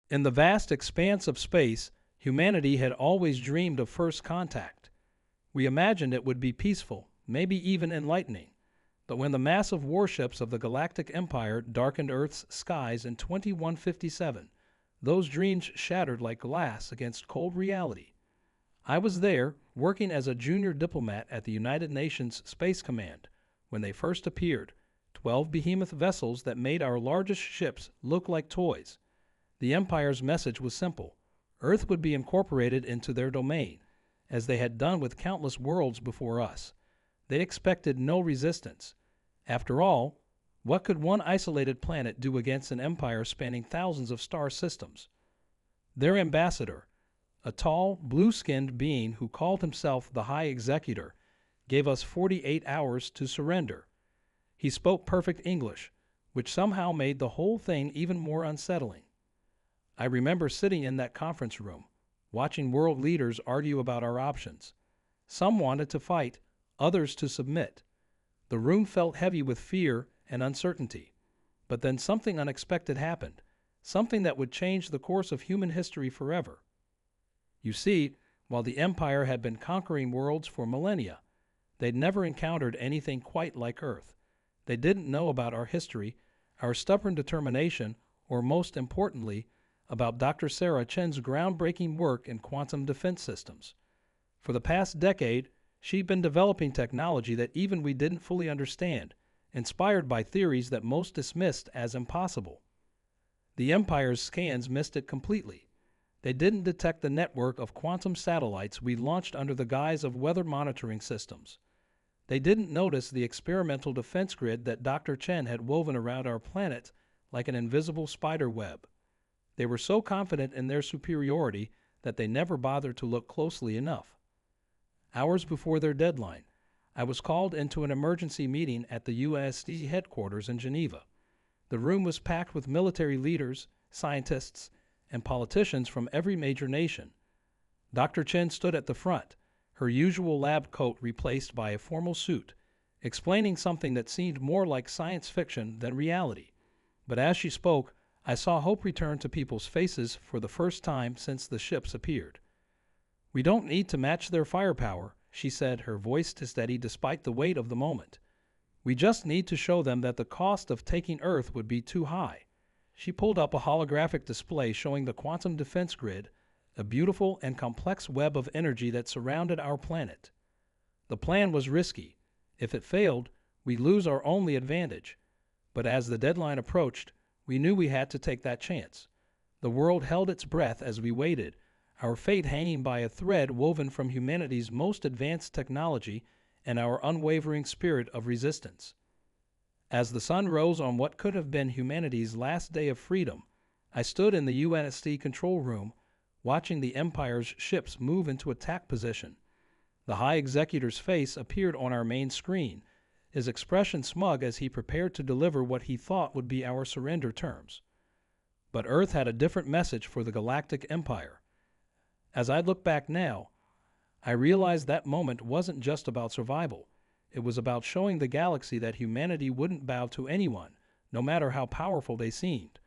In the vast expanse of space, humanity had always dreamed of first contact. We imagined it would be peaceful, maybe even enlightening. But when the massive warships of the Galactic Empire darkened Earth's skies in 2157, those dreams shattered like glass against cold reality. I was there, working as a junior diplomat at the United Nations Space Command, when they first appeared, 12 behemoth vessels that made our largest ships look like toys. The Empire's message was simple. Earth would be incorporated into their domain, as they had done with countless worlds before us. They expected no resistance. After all, what could one isolated planet do against an empire spanning thousands of star systems? Their ambassador, a tall, blue-skinned being who called himself the High Executor, gave us 48 hours to surrender. He spoke perfect English, which somehow made the whole thing even more unsettling. I remember sitting in that conference room, watching world leaders argue about our options. Some wanted to fight, others to submit. The room felt heavy with fear and uncertainty. But then something unexpected happened, something that would change the course of human history forever. You see, while the Empire had been conquering worlds for millennia, they'd never encountered anything quite like Earth. They didn't know about our history, our stubborn determination, or most importantly, about Dr. Sarah Chen's groundbreaking work in quantum defense systems. For the past decade, she'd been developing technology that even we didn't fully understand, inspired by theories that most dismissed as impossible. The Empire's scans missed it completely. They didn't detect the network of quantum satellites we launched under the guise of weather monitoring systems. They didn't notice the experimental defense grid that Dr. Chen had woven around our planet like an invisible spider web. They were so confident in their superiority that they never bothered to look closely enough. Hours before their deadline, I was called into an emergency meeting at the USD headquarters in Geneva. The room was packed with military leaders, scientists, and politicians from every major nation. Dr. Chen stood at the front, her usual lab coat replaced by a formal suit, explaining something that seemed more like science fiction than reality. But as she spoke, I saw hope return to people's faces for the first time since the ships appeared. "We don't need to match their firepower," she said, her voice steady despite the weight of the moment. "We just need to show them that the cost of taking Earth would be too high." She pulled up a holographic display showing the quantum defense grid, a beautiful and complex web of energy that surrounded our planet. The plan was risky. If it failed, we'd lose our only advantage. But as the deadline approached, we knew we had to take that chance. The world held its breath as we waited, our fate hanging by a thread woven from humanity's most advanced technology and our unwavering spirit of resistance. As the sun rose on what could have been humanity's last day of freedom, I stood in the UNSC control room, watching the Empire's ships move into attack position. The High Executor's face appeared on our main screen, his expression smug as he prepared to deliver what he thought would be our surrender terms. But Earth had a different message for the Galactic Empire. As I look back now, I realized that moment wasn't just about survival. It was about showing the galaxy that humanity wouldn't bow to anyone, no matter how powerful they seemed.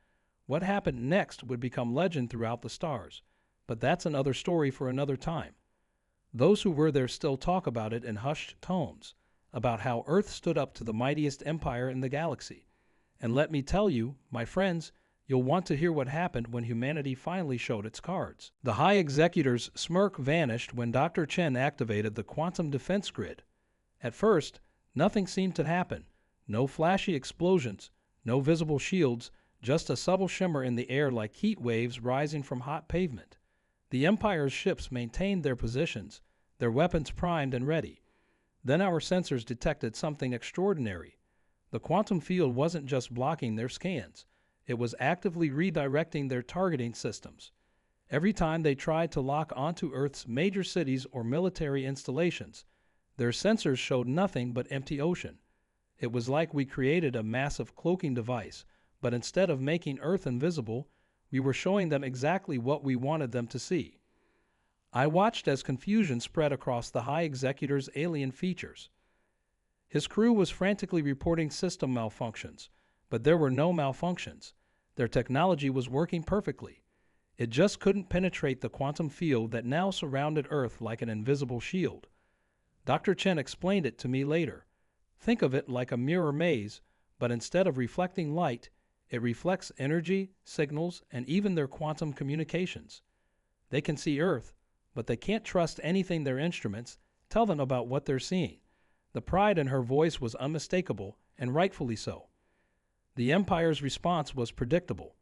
What happened next would become legend throughout the stars, but that's another story for another time. Those who were there still talk about it in hushed tones, about how Earth stood up to the mightiest empire in the galaxy. And let me tell you, my friends, you'll want to hear what happened when humanity finally showed its cards. The High Executor's smirk vanished when Dr. Chen activated the quantum defense grid. At first, nothing seemed to happen. No flashy explosions, no visible shields, just a subtle shimmer in the air like heat waves rising from hot pavement. The Empire's ships maintained their positions, their weapons primed and ready. Then our sensors detected something extraordinary. The quantum field wasn't just blocking their scans. It was actively redirecting their targeting systems. Every time they tried to lock onto Earth's major cities or military installations, their sensors showed nothing but empty ocean. It was like we created a massive cloaking device, but instead of making Earth invisible, we were showing them exactly what we wanted them to see. I watched as confusion spread across the High Executor's alien features. His crew was frantically reporting system malfunctions, but there were no malfunctions. Their technology was working perfectly. It just couldn't penetrate the quantum field that now surrounded Earth like an invisible shield. Dr. Chen explained it to me later. Think of it like a mirror maze, but instead of reflecting light, it reflects energy, signals, and even their quantum communications. They can see Earth, but they can't trust anything their instruments tell them about what they're seeing. The pride in her voice was unmistakable, and rightfully so. The Empire's response was predictable.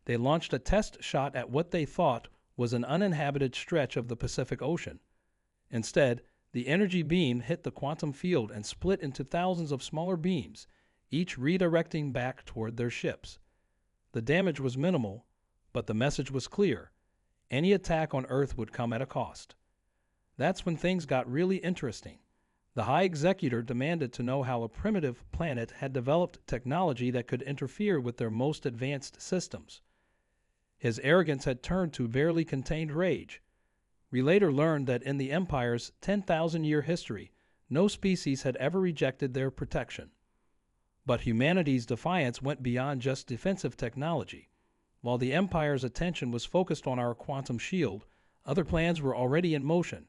They launched a test shot at what they thought was an uninhabited stretch of the Pacific Ocean. Instead, the energy beam hit the quantum field and split into thousands of smaller beams, each redirecting back toward their ships. The damage was minimal, but the message was clear. Any attack on Earth would come at a cost. That's when things got really interesting. The High Executor demanded to know how a primitive planet had developed technology that could interfere with their most advanced systems. His arrogance had turned to barely contained rage. We later learned that in the Empire's 10,000-year history, no species had ever rejected their protection. But humanity's defiance went beyond just defensive technology. While the Empire's attention was focused on our quantum shield, other plans were already in motion.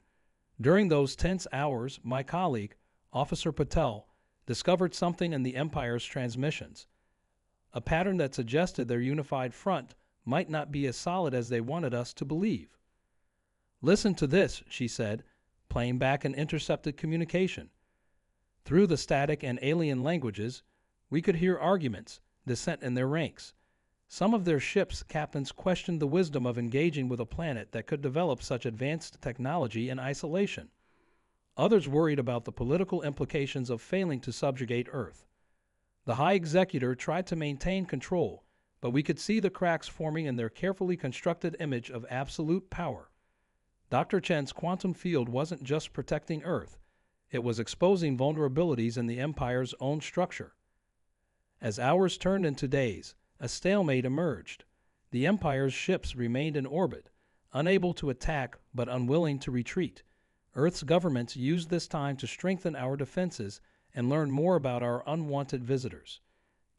During those tense hours, my colleague, Officer Patel, discovered something in the Empire's transmissions, a pattern that suggested their unified front might not be as solid as they wanted us to believe. "Listen to this," she said, playing back an intercepted communication. Through the static and alien languages, we could hear arguments, dissent in their ranks. Some of their ships' captains questioned the wisdom of engaging with a planet that could develop such advanced technology in isolation. Others worried about the political implications of failing to subjugate Earth. The High Executor tried to maintain control, but we could see the cracks forming in their carefully constructed image of absolute power. Dr. Chen's quantum field wasn't just protecting Earth, it was exposing vulnerabilities in the Empire's own structure. As hours turned into days, a stalemate emerged. The Empire's ships remained in orbit, unable to attack but unwilling to retreat. Earth's governments used this time to strengthen our defenses and learn more about our unwanted visitors.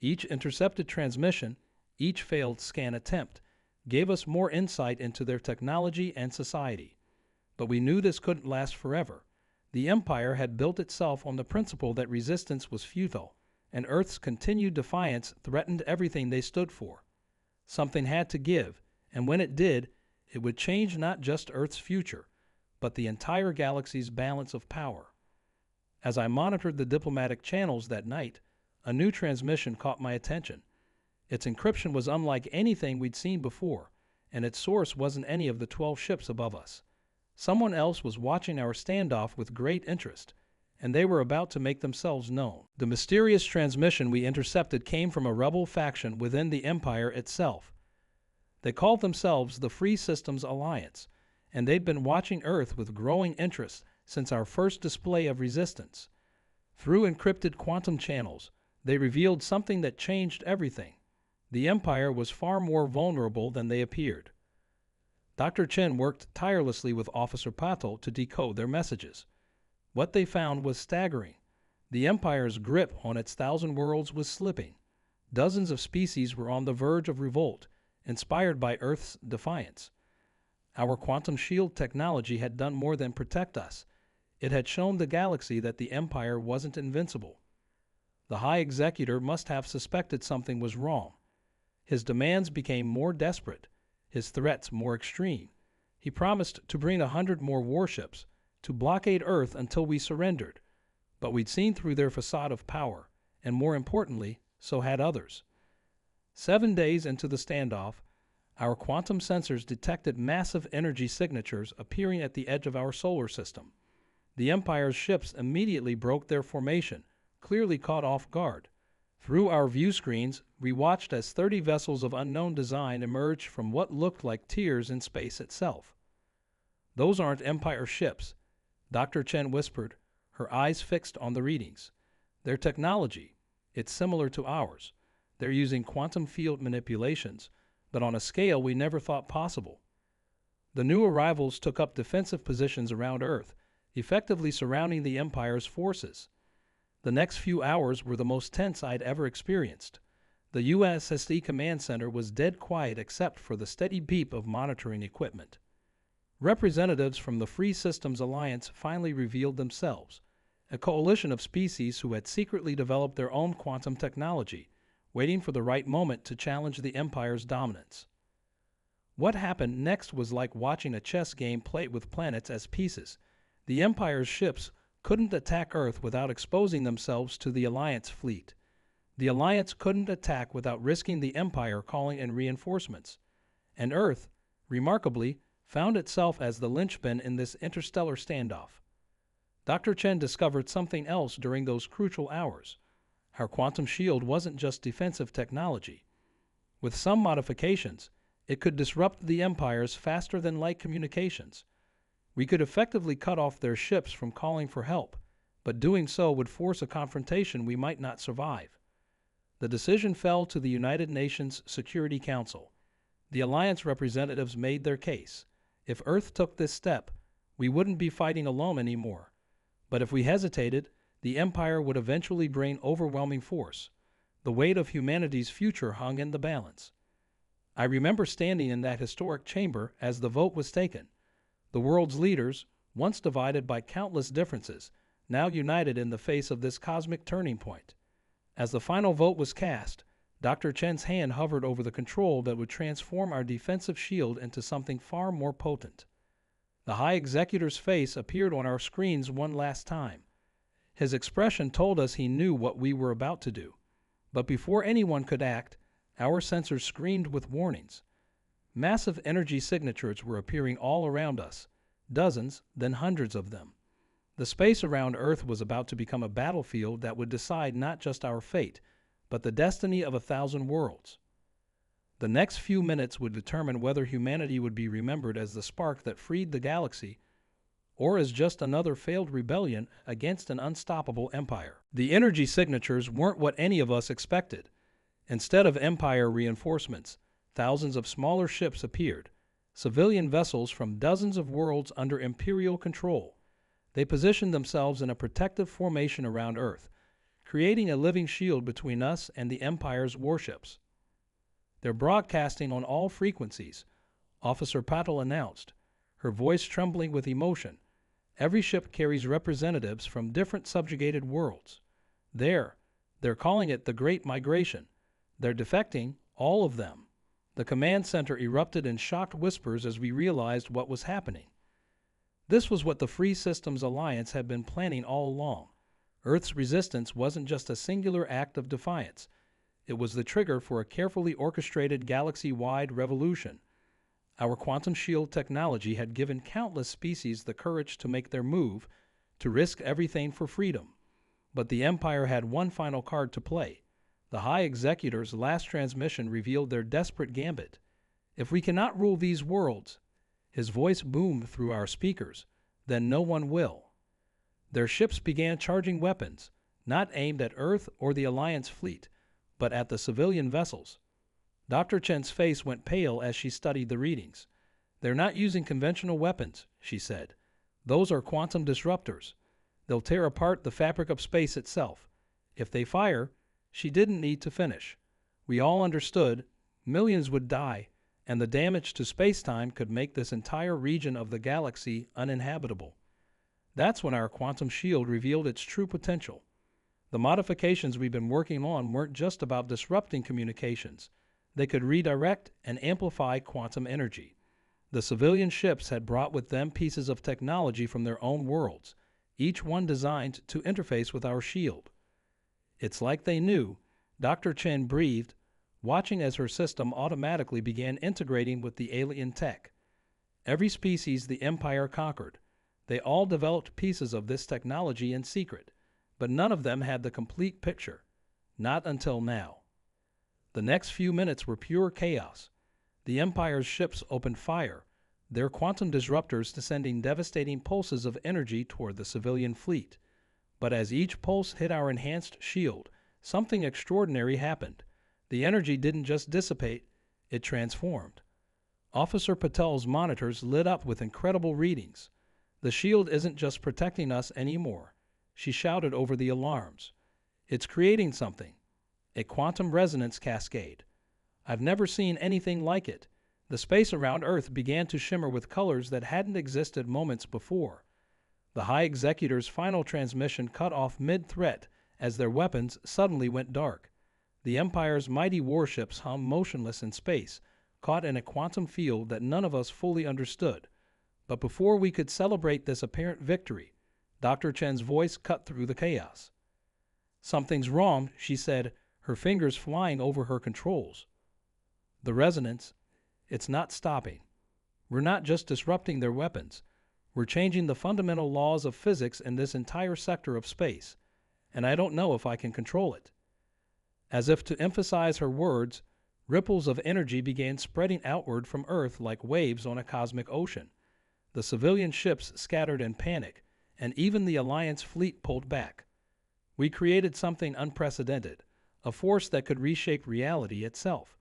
Each intercepted transmission, each failed scan attempt, gave us more insight into their technology and society. But we knew this couldn't last forever. The Empire had built itself on the principle that resistance was futile, and Earth's continued defiance threatened everything they stood for. Something had to give, and when it did, it would change not just Earth's future, but the entire galaxy's balance of power. As I monitored the diplomatic channels that night, a new transmission caught my attention. Its encryption was unlike anything we'd seen before, and its source wasn't any of the 12 ships above us. Someone else was watching our standoff with great interest, and they were about to make themselves known. The mysterious transmission we intercepted came from a rebel faction within the Empire itself. They called themselves the Free Systems Alliance, and they'd been watching Earth with growing interest since our first display of resistance. Through encrypted quantum channels, they revealed something that changed everything. The Empire was far more vulnerable than they appeared. Dr. Chen worked tirelessly with Officer Patel to decode their messages. What they found was staggering. The Empire's grip on its 1,000 worlds was slipping. Dozens of species were on the verge of revolt, inspired by Earth's defiance. Our quantum shield technology had done more than protect us. It had shown the galaxy that the Empire wasn't invincible. The High Executor must have suspected something was wrong. His demands became more desperate, his threats more extreme. He promised to bring 100 more warships, to blockade Earth until we surrendered. But we'd seen through their facade of power, and more importantly, so had others. 7 days into the standoff, our quantum sensors detected massive energy signatures appearing at the edge of our solar system. The Empire's ships immediately broke their formation, clearly caught off guard. Through our view screens, we watched as 30 vessels of unknown design emerged from what looked like tears in space itself. "Those aren't Empire ships," Dr. Chen whispered, her eyes fixed on the readings. "Their technology, it's similar to ours. They're using quantum field manipulations, but on a scale we never thought possible." The new arrivals took up defensive positions around Earth, effectively surrounding the Empire's forces. The next few hours were the most tense I'd ever experienced. The USSD command center was dead quiet except for the steady beep of monitoring equipment. Representatives from the Free Systems Alliance finally revealed themselves, a coalition of species who had secretly developed their own quantum technology, waiting for the right moment to challenge the Empire's dominance. What happened next was like watching a chess game played with planets as pieces. The Empire's ships couldn't attack Earth without exposing themselves to the Alliance fleet. The Alliance couldn't attack without risking the Empire calling in reinforcements. And Earth, remarkably, found itself as the linchpin in this interstellar standoff. Dr. Chen discovered something else during those crucial hours. Our quantum shield wasn't just defensive technology. With some modifications, it could disrupt the Empire's faster-than-light communications. We could effectively cut off their ships from calling for help, but doing so would force a confrontation we might not survive. The decision fell to the United Nations Security Council. The Alliance representatives made their case. If Earth took this step, we wouldn't be fighting alone anymore. But if we hesitated, the Empire would eventually bring overwhelming force. The weight of humanity's future hung in the balance. I remember standing in that historic chamber as the vote was taken. The world's leaders, once divided by countless differences, now united in the face of this cosmic turning point. As the final vote was cast, Dr. Chen's hand hovered over the control that would transform our defensive shield into something far more potent. The High Executor's face appeared on our screens one last time. His expression told us he knew what we were about to do. But before anyone could act, our sensors screamed with warnings. Massive energy signatures were appearing all around us, dozens, then hundreds of them. The space around Earth was about to become a battlefield that would decide not just our fate, but the destiny of 1,000 worlds. The next few minutes would determine whether humanity would be remembered as the spark that freed the galaxy, or as just another failed rebellion against an unstoppable empire. The energy signatures weren't what any of us expected. Instead of Empire reinforcements, thousands of smaller ships appeared, civilian vessels from dozens of worlds under Imperial control. They positioned themselves in a protective formation around Earth, creating a living shield between us and the Empire's warships. They're broadcasting on all frequencies, Officer Patel announced, her voice trembling with emotion. Every ship carries representatives from different subjugated worlds. They're calling it the Great Migration. They're defecting, all of them. The command center erupted in shocked whispers as we realized what was happening. This was what the Free Systems Alliance had been planning all along. Earth's resistance wasn't just a singular act of defiance. It was the trigger for a carefully orchestrated galaxy-wide revolution. Our quantum shield technology had given countless species the courage to make their move, to risk everything for freedom. But the Empire had one final card to play. The High Executor's last transmission revealed their desperate gambit. If we cannot rule these worlds, his voice boomed through our speakers, then no one will. Their ships began charging weapons, not aimed at Earth or the Alliance fleet, but at the civilian vessels. Dr. Chen's face went pale as she studied the readings. They're not using conventional weapons, she said. Those are quantum disruptors. They'll tear apart the fabric of space itself. If they fire, she didn't need to finish. We all understood, millions would die, and the damage to space-time could make this entire region of the galaxy uninhabitable. That's when our quantum shield revealed its true potential. The modifications we've been working on weren't just about disrupting communications. They could redirect and amplify quantum energy. The civilian ships had brought with them pieces of technology from their own worlds, each one designed to interface with our shield. It's like they knew, Dr. Chen breathed, watching as her system automatically began integrating with the alien tech. Every species the Empire conquered, they all developed pieces of this technology in secret, but none of them had the complete picture. Not until now. The next few minutes were pure chaos. The Empire's ships opened fire, their quantum disruptors descending devastating pulses of energy toward the civilian fleet. But as each pulse hit our enhanced shield, something extraordinary happened. The energy didn't just dissipate, it transformed. Officer Patel's monitors lit up with incredible readings. The shield isn't just protecting us anymore, she shouted over the alarms. It's creating something. a quantum resonance cascade. I've never seen anything like it. The space around Earth began to shimmer with colors that hadn't existed moments before. The High Executor's final transmission cut off mid-threat as their weapons suddenly went dark. The Empire's mighty warships hung motionless in space, caught in a quantum field that none of us fully understood. But before we could celebrate this apparent victory, Dr. Chen's voice cut through the chaos. "Something's wrong," she said, her fingers flying over her controls. "The resonance, it's not stopping. We're not just disrupting their weapons. We're changing the fundamental laws of physics in this entire sector of space, and I don't know if I can control it." As if to emphasize her words, ripples of energy began spreading outward from Earth like waves on a cosmic ocean. The civilian ships scattered in panic, and even the Alliance fleet pulled back. We created something unprecedented, a force that could reshape reality itself.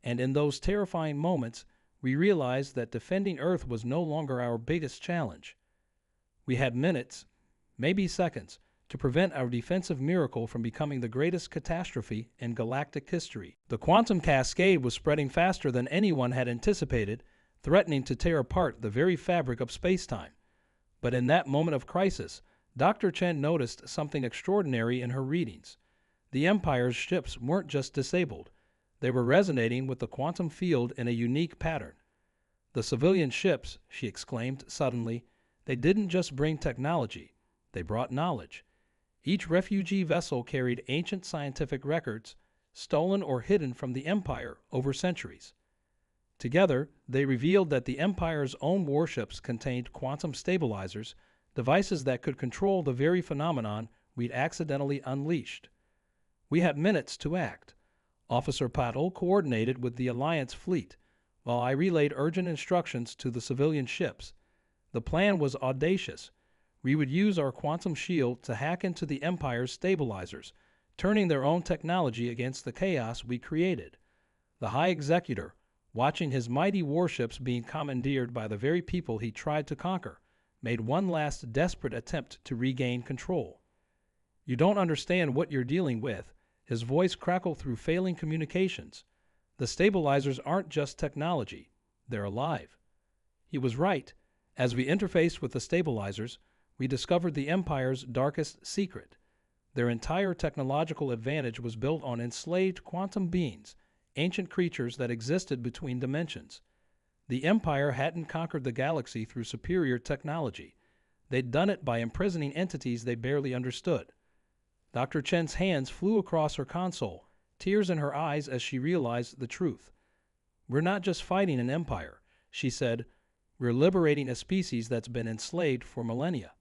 And in those terrifying moments, we realized that defending Earth was no longer our biggest challenge. We had minutes, maybe seconds, to prevent our defensive miracle from becoming the greatest catastrophe in galactic history. The quantum cascade was spreading faster than anyone had anticipated, threatening to tear apart the very fabric of space-time. But in that moment of crisis, Dr. Chen noticed something extraordinary in her readings. The Empire's ships weren't just disabled. They were resonating with the quantum field in a unique pattern. "The civilian ships," she exclaimed suddenly, "they didn't just bring technology, they brought knowledge." Each refugee vessel carried ancient scientific records, stolen or hidden from the Empire over centuries. Together, they revealed that the Empire's own warships contained quantum stabilizers, devices that could control the very phenomenon we'd accidentally unleashed. We had minutes to act. Officer Paddle coordinated with the Alliance fleet, while I relayed urgent instructions to the civilian ships. The plan was audacious. We would use our quantum shield to hack into the Empire's stabilizers, turning their own technology against the chaos we created. The High Executor, watching his mighty warships being commandeered by the very people he tried to conquer, made one last desperate attempt to regain control. "You don't understand what you're dealing with." His voice crackled through failing communications. "The stabilizers aren't just technology. They're alive." He was right. As we interfaced with the stabilizers, we discovered the Empire's darkest secret. Their entire technological advantage was built on enslaved quantum beings, ancient creatures that existed between dimensions. The Empire hadn't conquered the galaxy through superior technology. They'd done it by imprisoning entities they barely understood. Dr. Chen's hands flew across her console, tears in her eyes as she realized the truth. "We're not just fighting an empire," she said. "We're liberating a species that's been enslaved for millennia."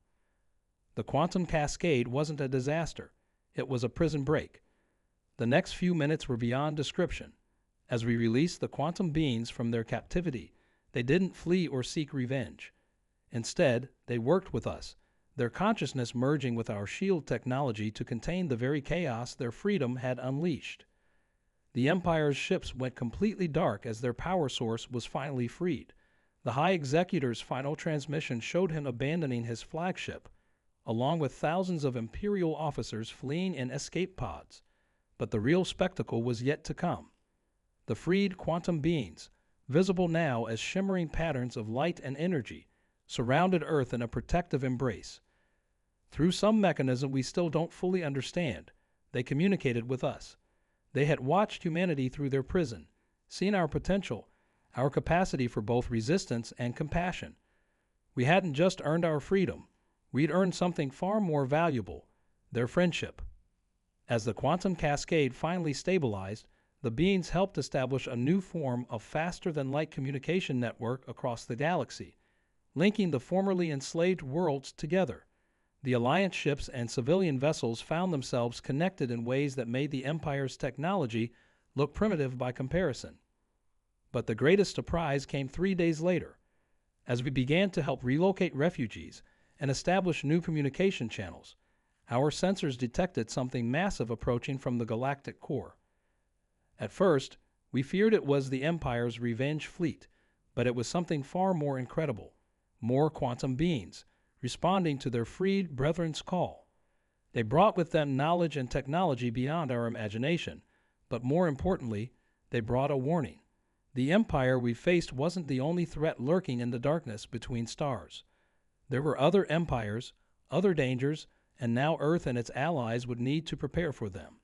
The quantum cascade wasn't a disaster. It was a prison break. The next few minutes were beyond description. As we released the quantum beings from their captivity, they didn't flee or seek revenge. Instead, they worked with us, their consciousness merging with our shield technology to contain the very chaos their freedom had unleashed. The Empire's ships went completely dark as their power source was finally freed. The High Executor's final transmission showed him abandoning his flagship, along with thousands of Imperial officers fleeing in escape pods. But the real spectacle was yet to come. The freed quantum beings, visible now as shimmering patterns of light and energy, surrounded Earth in a protective embrace. Through some mechanism we still don't fully understand, they communicated with us. They had watched humanity through their prison, seen our potential, our capacity for both resistance and compassion. We hadn't just earned our freedom, we'd earned something far more valuable, their friendship. As the quantum cascade finally stabilized, the beings helped establish a new form of faster-than-light communication network across the galaxy, linking the formerly enslaved worlds together. The Alliance ships and civilian vessels found themselves connected in ways that made the Empire's technology look primitive by comparison. But the greatest surprise came 3 days later. As we began to help relocate refugees and establish new communication channels, our sensors detected something massive approaching from the galactic core. At first, we feared it was the Empire's revenge fleet, but it was something far more incredible. More quantum beings, responding to their freed brethren's call. They brought with them knowledge and technology beyond our imagination, but more importantly, they brought a warning. The empire we faced wasn't the only threat lurking in the darkness between stars. There were other empires, other dangers, and now Earth and its allies would need to prepare for them.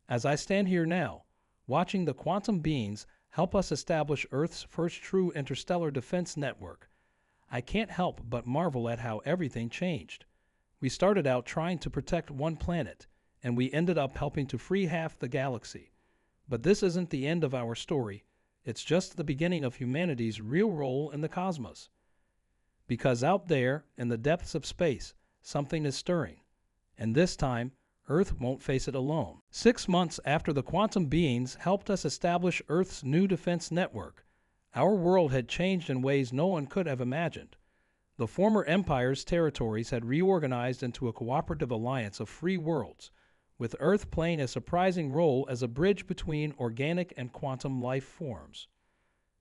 As I stand here now, watching the quantum beings help us establish Earth's first true interstellar defense network, I can't help but marvel at how everything changed. We started out trying to protect one planet, and we ended up helping to free half the galaxy. But this isn't the end of our story. It's just the beginning of humanity's real role in the cosmos. Because out there, in the depths of space, something is stirring. And this time, Earth won't face it alone. 6 months after the quantum beings helped us establish Earth's new defense network, our world had changed in ways no one could have imagined. The former empire's territories had reorganized into a cooperative alliance of free worlds, with Earth playing a surprising role as a bridge between organic and quantum life forms.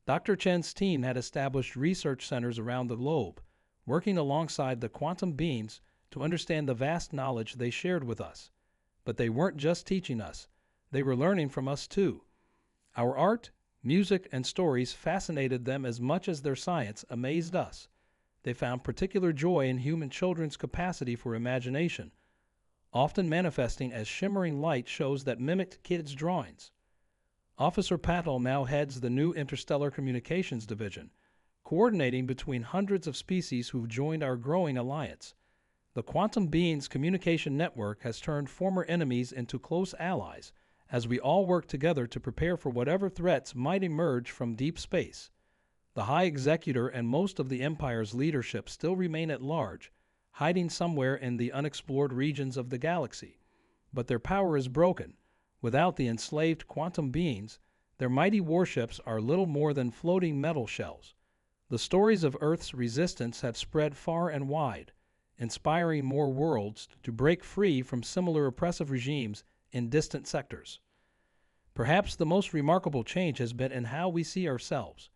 Dr. Chen's team had established research centers around the globe, working alongside the quantum beings to understand the vast knowledge they shared with us. But they weren't just teaching us, they were learning from us too. Our art, music, and stories fascinated them as much as their science amazed us. They found particular joy in human children's capacity for imagination, often manifesting as shimmering light shows that mimicked kids' drawings. Officer Patel now heads the new Interstellar Communications Division, coordinating between hundreds of species who've joined our growing alliance. The Quantum Beings Communication Network has turned former enemies into close allies as we all work together to prepare for whatever threats might emerge from deep space. The High Executor and most of the Empire's leadership still remain at large, hiding somewhere in the unexplored regions of the galaxy. But their power is broken. Without the enslaved quantum beings, their mighty warships are little more than floating metal shells. The stories of Earth's resistance have spread far and wide, inspiring more worlds to break free from similar oppressive regimes in distant sectors. Perhaps the most remarkable change has been in how we see ourselves.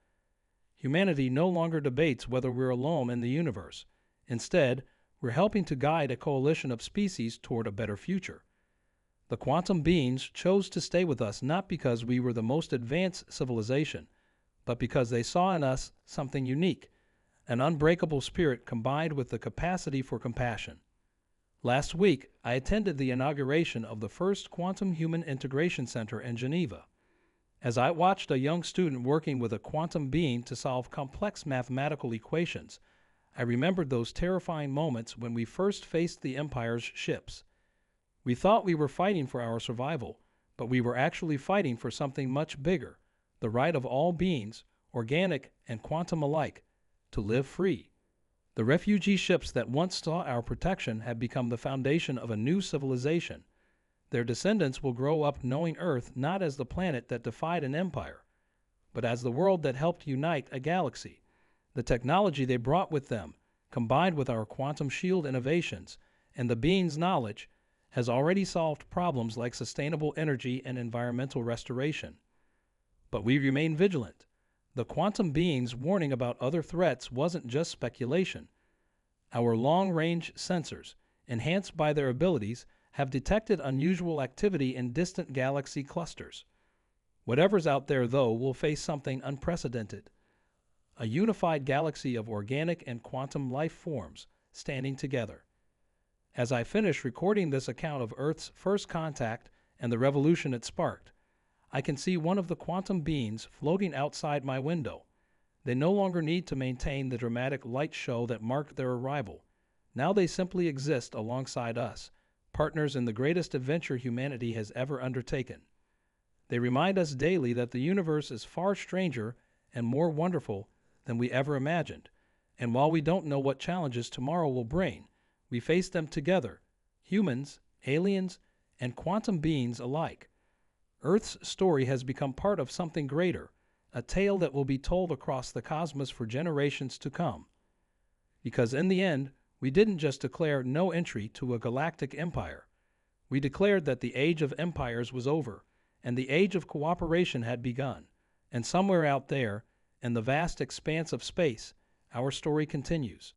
Humanity no longer debates whether we're alone in the universe. Instead, we're helping to guide a coalition of species toward a better future. The quantum beings chose to stay with us not because we were the most advanced civilization, but because they saw in us something unique, an unbreakable spirit combined with the capacity for compassion. Last week, I attended the inauguration of the first Quantum Human Integration Center in Geneva. As I watched a young student working with a quantum being to solve complex mathematical equations, I remembered those terrifying moments when we first faced the Empire's ships. We thought we were fighting for our survival, but we were actually fighting for something much bigger, the right of all beings, organic and quantum alike, to live free. The refugee ships that once sought our protection have become the foundation of a new civilization. Their descendants will grow up knowing Earth not as the planet that defied an empire, but as the world that helped unite a galaxy. The technology they brought with them, combined with our quantum shield innovations and the being's knowledge, has already solved problems like sustainable energy and environmental restoration. But we remain vigilant. The quantum being's warning about other threats wasn't just speculation. Our long-range sensors, enhanced by their abilities, have detected unusual activity in distant galaxy clusters. Whatever's out there, though, will face something unprecedented. A unified galaxy of organic and quantum life forms standing together. As I finish recording this account of Earth's first contact and the revolution it sparked, I can see one of the quantum beings floating outside my window. They no longer need to maintain the dramatic light show that marked their arrival. Now they simply exist alongside us, partners in the greatest adventure humanity has ever undertaken. They remind us daily that the universe is far stranger and more wonderful than we ever imagined, and while we don't know what challenges tomorrow will bring, we face them together, humans, aliens, and quantum beings alike. Earth's story has become part of something greater, a tale that will be told across the cosmos for generations to come. Because in the end, we didn't just declare no entry to a galactic empire. We declared that the age of empires was over, and the age of cooperation had begun. And somewhere out there, in the vast expanse of space, our story continues.